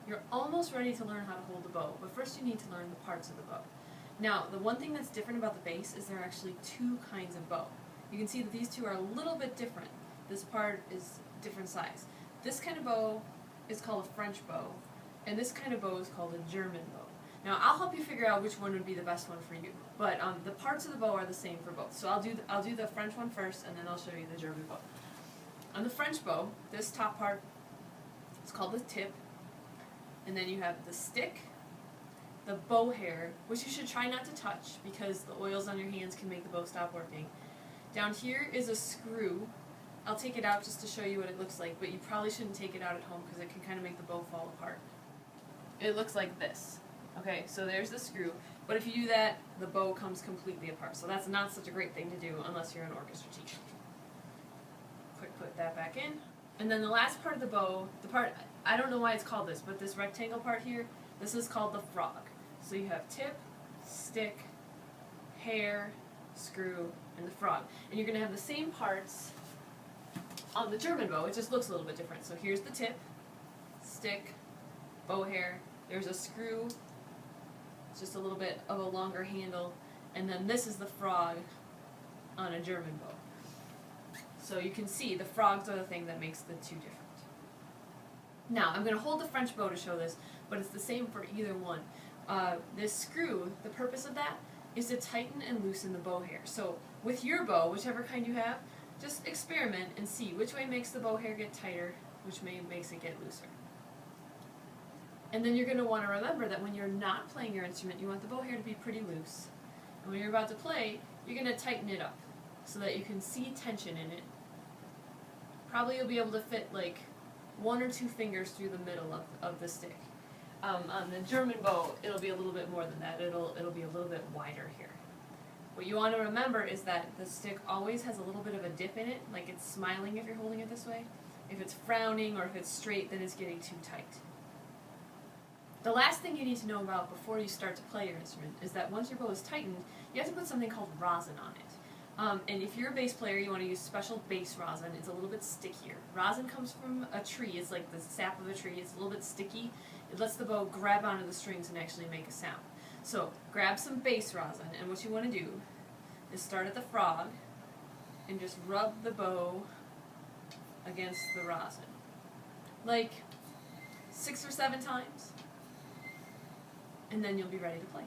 You're almost ready to learn how to hold the bow, but first you need to learn the parts of the bow. Now, the one thing that's different about the base is there are actually two kinds of bow. You can see that these two are a little bit different. This part is different size. This kind of bow is called a French bow, and this kind of bow is called a German bow. Now, I'll help you figure out which one would be the best one for you, but the parts of the bow are the same for both. So I'll do the French one first, and then I'll show you the German bow. On the French bow, this top part is called the tip, and then you have the stick, the bow hair, which you should try not to touch because the oils on your hands can make the bow stop working. Down here is a screw. I'll take it out just to show you what it looks like, but you probably shouldn't take it out at home because it can kind of make the bow fall apart. It looks like this. Okay, so there's the screw, but if you do that, the bow comes completely apart. So that's not such a great thing to do unless you're an orchestra teacher. Quick, put that back in. And then the last part of the bow, I don't know why it's called this, but this rectangle part here, this is called the frog. So you have tip, stick, hair, screw, and the frog. And you're going to have the same parts on the German bow, it just looks a little bit different. So here's the tip, stick, bow hair, there's a screw, it's just a little bit of a longer handle, and then this is the frog on a German bow. So you can see the frogs are the thing that makes the two different. Now, I'm going to hold the French bow to show this, but it's the same for either one. This screw, the purpose of that is to tighten and loosen the bow hair. So with your bow, whichever kind you have, just experiment and see which way makes the bow hair get tighter, which makes it get looser. And then you're going to want to remember that when you're not playing your instrument, you want the bow hair to be pretty loose. And when you're about to play, you're going to tighten it up so that you can see tension in it. Probably you'll be able to fit like 1 or 2 fingers through the middle of the stick. On the German bow, it'll be a little bit more than that. It'll be a little bit wider here. What you want to remember is that the stick always has a little bit of a dip in it, like it's smiling if you're holding it this way. If it's frowning or if it's straight, then it's getting too tight. The last thing you need to know about before you start to play your instrument is that once your bow is tightened, you have to put something called rosin on it. And if you're a bass player, you want to use special bass rosin. It's a little bit stickier. Rosin comes from a tree. It's like the sap of a tree. It's a little bit sticky. It lets the bow grab onto the strings and actually make a sound. So grab some bass rosin, and what you want to do is start at the frog and just rub the bow against the rosin. Like 6 or 7 times, and then you'll be ready to play.